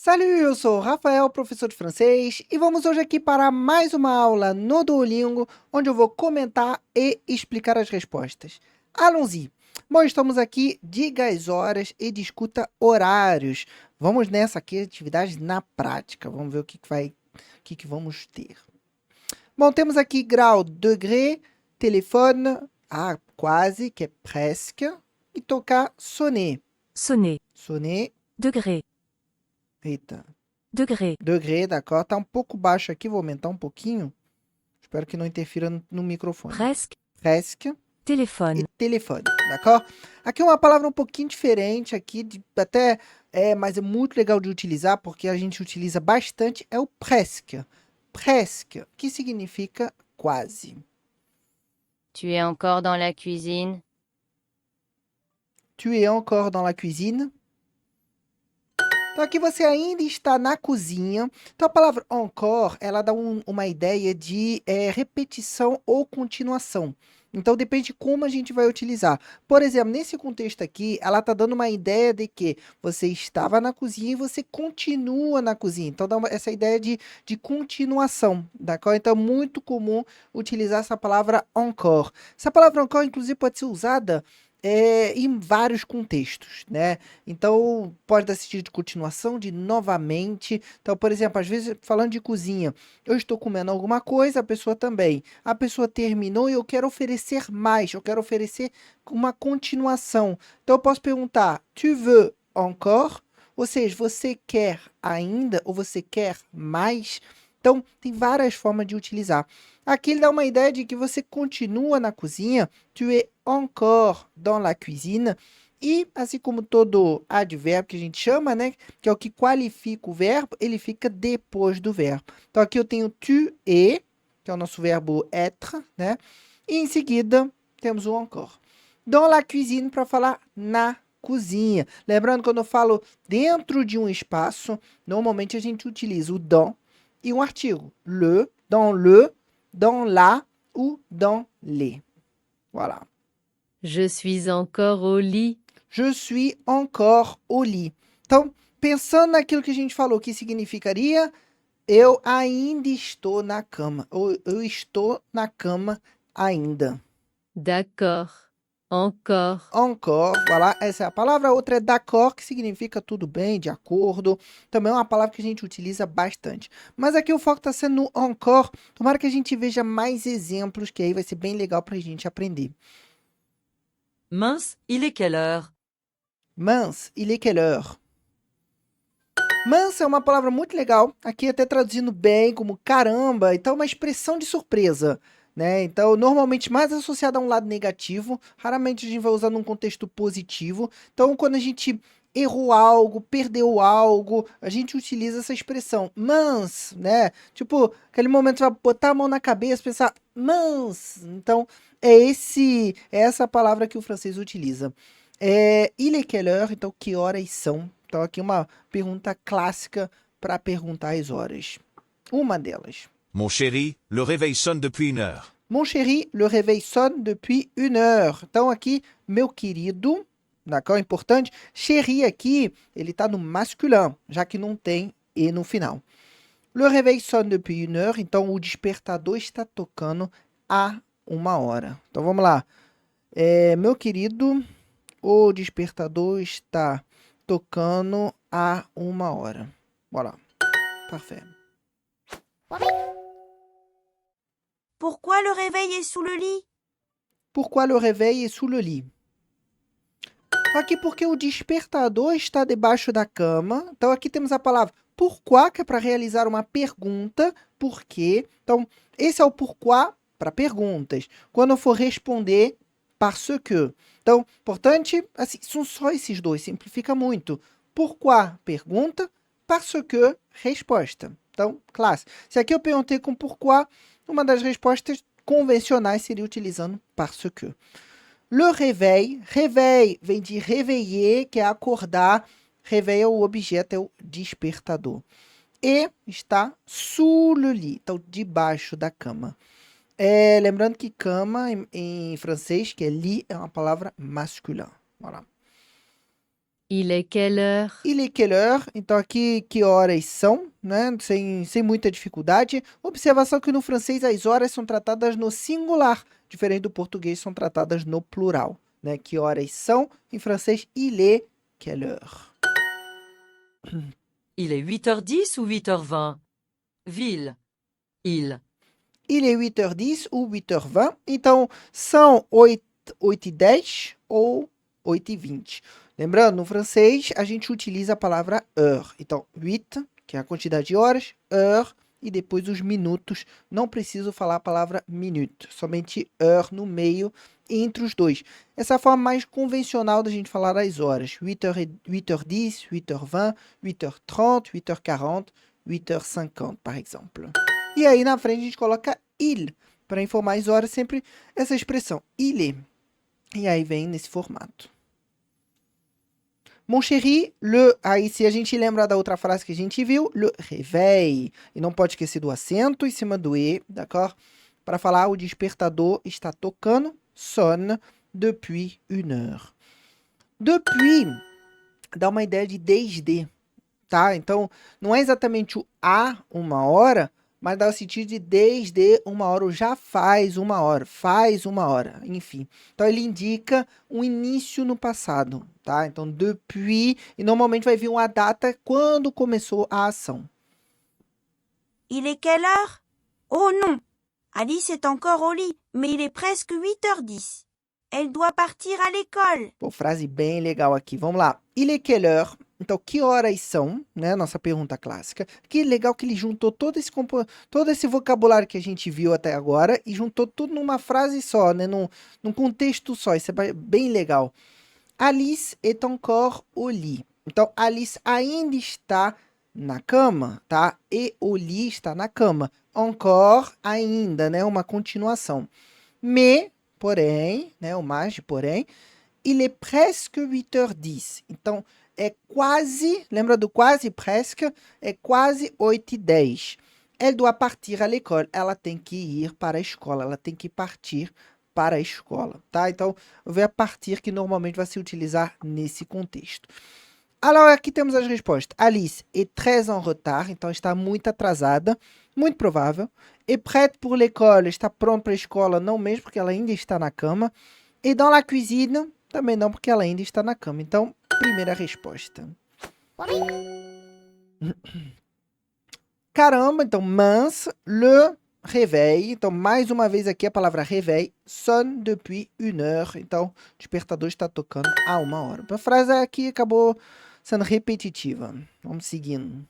Salut, eu sou o Rafael, professor de francês, e vamos hoje aqui para mais uma aula no Duolingo, onde eu vou comentar e explicar as respostas. Allons-y! Bom, estamos aqui, diga as horas e discuta horários. Vamos nessa aqui, atividade na prática. Vamos ver o que vamos ter. Bom, temos aqui grau, degré, telefone, quase, que é presque, e tocar sonner. Sonner. Sonner, Degré. eita. Degré. Degré, d'accord. Tá um pouco baixo aqui, vou aumentar um pouquinho. Espero que não interfira no microfone. Presque. Presque e Téléphone. telefone, d'accord? Aqui é uma palavra um pouquinho diferente aqui, mas é muito legal de utilizar, porque a gente utiliza bastante, é o presque. Presque, que significa quase. Tu es encore dans la cuisine? Tu es encore dans la cuisine? Então aqui você ainda está na cozinha. Então a palavra encore, ela dá uma ideia de repetição ou continuação. Então depende de como a gente vai utilizar. Por exemplo, nesse contexto aqui, ela está dando uma ideia de que você estava na cozinha e você continua na cozinha. Então dá essa ideia de continuação, d'accord? Então é muito comum utilizar essa palavra encore. Essa palavra encore, inclusive, pode ser usada em vários contextos, né? Então, pode dar sentido de continuação, de novamente. Então, por exemplo, às vezes, falando de cozinha, eu estou comendo alguma coisa, a pessoa também. A pessoa terminou e eu quero oferecer mais, eu quero oferecer uma continuação. Então, eu posso perguntar, tu veux encore? Ou seja, você quer ainda ou você quer mais? Então, tem várias formas de utilizar. Aqui ele dá uma ideia de que você continua na cozinha, tu es encore dans la cuisine, e assim como todo advérbio que a gente chama, né, que é o que qualifica o verbo, ele fica depois do verbo. Então aqui eu tenho tu es, que é o nosso verbo être, né, e em seguida temos o encore. Dans la cuisine para falar na cozinha. Lembrando, quando eu falo dentro de um espaço, normalmente a gente utiliza o dans e um artigo. Le, dans la ou dans les. Voilà. Je suis encore au lit. Je suis encore au lit. Então, pensando naquilo que a gente falou, que significaria eu ainda estou na cama. Ou eu estou na cama ainda. D'accord. Encore. Encore, voilà, essa é a palavra. A outra é d'accord, que significa tudo bem, de acordo. Também é uma palavra que a gente utiliza bastante. Mas aqui o foco está sendo no encore. Tomara que a gente veja mais exemplos, que aí vai ser bem legal para a gente aprender. Mince, il est quelle heure? Mince, il est quelle heure? Mansa é uma palavra muito legal, aqui até traduzindo bem como caramba, então é uma expressão de surpresa, né? Então, normalmente mais associada a um lado negativo, raramente a gente vai usar num contexto positivo. Então, quando a gente errou algo, perdeu algo, a gente utiliza essa expressão, mans, né? Tipo, aquele momento você vai botar a mão na cabeça, pensar, mans. Então, é essa palavra que o francês utiliza. Il est quelle heure? Então, que horas são? Então, aqui uma pergunta clássica para perguntar as horas. Uma delas. Mon chéri, le réveil sonne depuis 1 heure. Mon chéri, le réveil sonne depuis 1 heure. Então, aqui, meu querido, d'accord? Importante. Chéri aqui, ele está no masculin, já que não tem e no final. Le réveil sonne depuis 1 heure. Então, o despertador está tocando há 1 hora. Então, vamos lá. Meu querido, o despertador está tocando há 1 hora. Voilà. Parfait. Pourquoi le réveil est sous le lit? Pourquoi le réveil est sous le lit? Aqui porque o despertador está debaixo da cama. Então aqui temos a palavra pourquoi, que é para realizar uma pergunta. Por quê? Então esse é o pourquoi para perguntas. Quando eu for responder, parce que. Então, importante, assim, são só esses dois, simplifica muito. Pourquoi, pergunta, parce que, resposta. Então, classe. Se aqui eu perguntei com pourquoi, uma das respostas convencionais seria utilizando parce que. Le réveil, réveil vem de réveiller, que é acordar. Réveil é o objeto, é o despertador. E está sous le lit, então debaixo da cama. Lembrando que cama, em francês, que é lit, é uma palavra masculina. Voilà. Il est quelle heure? Il est quelle heure? Então aqui, que horas são, né? Sem muita dificuldade. Observação que no francês as horas são tratadas no singular, diferente do português, são tratadas no plural, né? Que horas são? Em francês, il est quelle heure? Il est 8h10 ou 8h20? Ville. Il. Il est 8h10 ou 8h20. Então, são 8h10 ou 8h20. Lembrando, no francês, a gente utiliza a palavra heure. Então, 8, que é a quantidade de horas, heure, e depois os minutos. Não preciso falar a palavra minute, somente heure no meio, entre os dois. Essa é a forma mais convencional da gente falar as horas. 8h10, 8h20, 8h30, 8h40, 8h50, par exemple. E aí, na frente, a gente coloca il, para informar as horas, sempre essa expressão, il est. E aí vem nesse formato. Mon chéri, aí se a gente lembra da outra frase que a gente viu, le réveil. E não pode esquecer do acento em cima do e, d'accord? Para falar, o despertador está tocando, sonne depuis une heure. Depuis dá uma ideia de desde, tá? Então, não é exatamente o a uma hora, mas dá o sentido de desde uma hora, ou já faz uma hora, enfim. Então, ele indica um início no passado, tá? Então, depuis, e normalmente vai vir uma data quando começou a ação. Il est quelle heure? Oh non! Alice est encore au lit, mais il est presque 8h10. Elle doit partir à l'école. Pô, frase bem legal aqui. Vamos lá. Il est quelle heure? Então, que horas são? Né? Nossa pergunta clássica. Que legal que ele juntou todo esse vocabulário que a gente viu até agora e juntou tudo numa frase só, né? Num contexto só. Isso é bem legal. Alice est encore au lit. Então, Alice ainda está na cama, tá? E au lit está na cama. Encore, ainda, né? Uma continuação. Mais, porém, né? O mais de porém, il est presque 8h10. Então, é quase, lembra do quase, presque? É quase 8h10. Elle doit partir à l'école. Ela tem que ir para a escola. Ela tem que partir para a escola, tá? Então, eu vou a partir que normalmente vai se utilizar nesse contexto. Alors, aqui temos as respostas. Alice est très en retard, então está muito atrasada, muito provável. Est prête pour l'école, está pronta para a escola, não mesmo, porque ela ainda está na cama. Et dans la cuisine, também não, porque ela ainda está na cama. Então, primeira resposta. Caramba, então, mince, le réveil. Então, mais uma vez aqui a palavra réveil, sonne depuis une heure. Então, o despertador está tocando há uma hora. A frase aqui acabou sendo repetitiva. Vamos seguindo.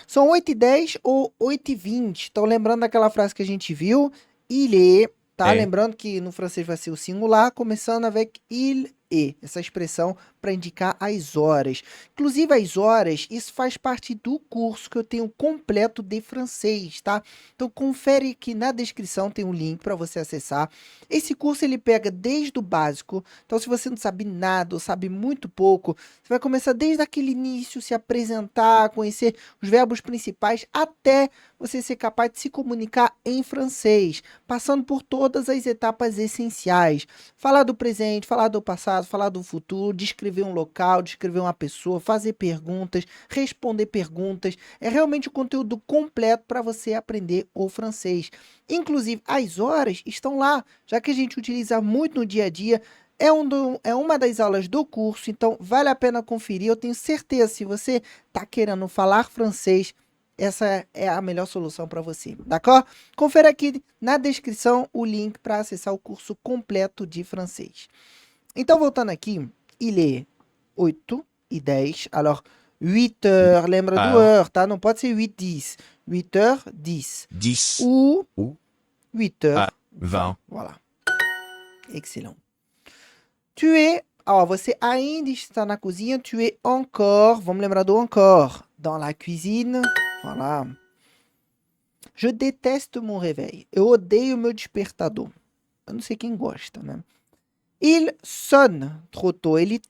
São 8h10 ou 8h20. Então, lembrando daquela frase que a gente viu, il est, tá? Lembrando que no francês vai ser o singular, começando avec il est. Essa expressão para indicar as horas. Inclusive, as horas, isso faz parte do curso que eu tenho completo de francês, tá? Então, confere aqui na descrição, tem um link para você acessar. Esse curso, ele pega desde o básico. Então, se você não sabe nada ou sabe muito pouco, você vai começar desde aquele início, se apresentar, conhecer os verbos principais, até você ser capaz de se comunicar em francês, passando por todas as etapas essenciais. Falar do presente, falar do passado, falar do futuro, descrever um local, descrever uma pessoa, fazer perguntas, responder perguntas. É realmente o conteúdo completo para você aprender o francês. Inclusive, as horas estão lá, já que a gente utiliza muito no dia a dia. É uma das aulas do curso, então vale a pena conferir. Eu tenho certeza, se você está querendo falar francês, essa é a melhor solução para você, d'accord? Confere aqui na descrição o link para acessar o curso completo de francês. Então, voltando aqui, il est 8h10. Alors, 8h, lembra do heure, tá? Não pode ser 8h10. 8h10. 10. Ou Ou 8h20. 20. Voilà. Excellent. Tu es... Ó, você ainda está na cozinha. Tu es encore... Vamos lembrar do encore. Dans la cuisine. Voilà. Je déteste mon réveil. Eu odeio meu despertador. Eu não sei quem gosta, né? Il sonne trop tôt. Ele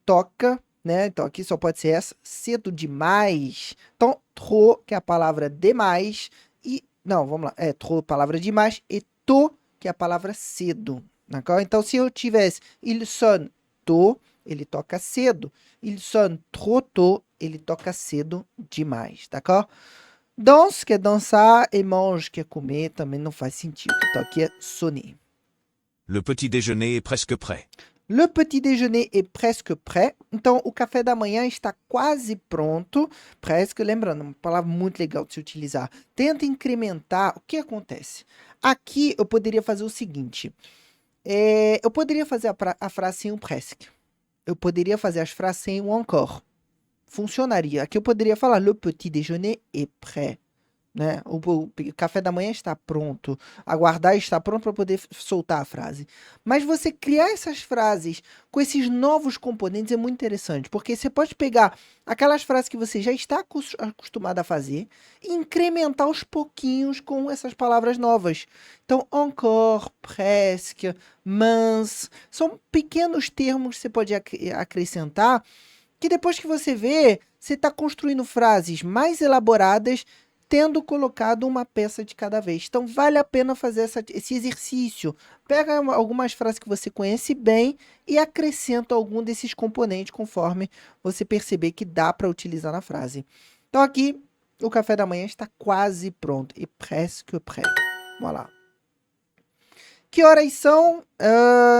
toca, né? Então aqui só pode ser essa. Cedo demais. Então, trop, que é a palavra demais. E... Não, vamos lá. É, trop, palavra demais. E tôt, que é a palavra cedo. D'accord? Então, se eu tivesse il sonne tôt, ele toca cedo. Il sonne trop tôt, ele toca cedo demais, d'accord? Danse, que é dançar, e mange, que é comer, também não faz sentido. Então aqui é sonner. Le petit déjeuner est presque prêt. Le petit déjeuner est presque prêt. Então, o café da manhã está quase pronto. Presque, lembrando, uma palavra muito legal de se utilizar. Tenta incrementar. O que acontece? Aqui eu poderia fazer o seguinte. Eu poderia fazer a frase sem o presque. Eu poderia fazer as frases sem o encore. Funcionaria. Aqui eu poderia falar le petit déjeuner est prêt. Né? O café da manhã está pronto. Aguardar está pronto para poder soltar a frase. Mas você criar essas frases com esses novos componentes é muito interessante, porque você pode pegar aquelas frases que você já está acostumado a fazer e incrementar aos pouquinhos com essas palavras novas. Então, encore, presque, mince, são pequenos termos que você pode acrescentar, que depois que você vê, você está construindo frases mais elaboradas, tendo colocado uma peça de cada vez. Então, vale a pena fazer esse exercício. Pega algumas frases que você conhece bem e acrescenta algum desses componentes conforme você perceber que dá para utilizar na frase. Então, aqui, o café da manhã está quase pronto. E presque prêt. Vamos lá. Que horas são?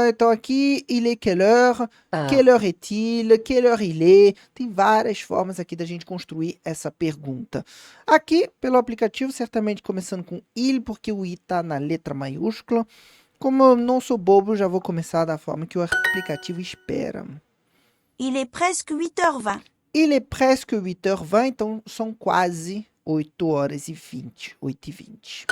Então aqui, il est quelle heure? Quelle heure est-il? Quelle heure il est? Tem várias formas aqui da gente construir essa pergunta. Aqui, pelo aplicativo, certamente começando com il, porque o i está na letra maiúscula. Como eu não sou bobo, já vou começar da forma que o aplicativo espera. Il est presque 8h20. Il est presque 8h20, então são quase 8h20. 8h20.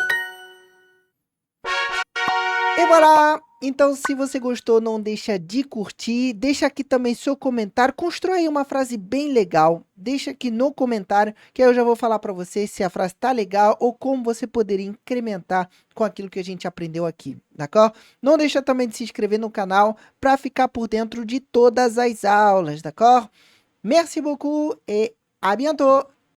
E voilà! Então, se você gostou, não deixa de curtir. Deixa aqui também seu comentário. Constrói aí uma frase bem legal. Deixa aqui no comentário, que aí eu já vou falar para você se a frase tá legal ou como você poderia incrementar com aquilo que a gente aprendeu aqui, d'accord? Não deixa também de se inscrever no canal para ficar por dentro de todas as aulas, d'accord? Merci beaucoup et à bientôt!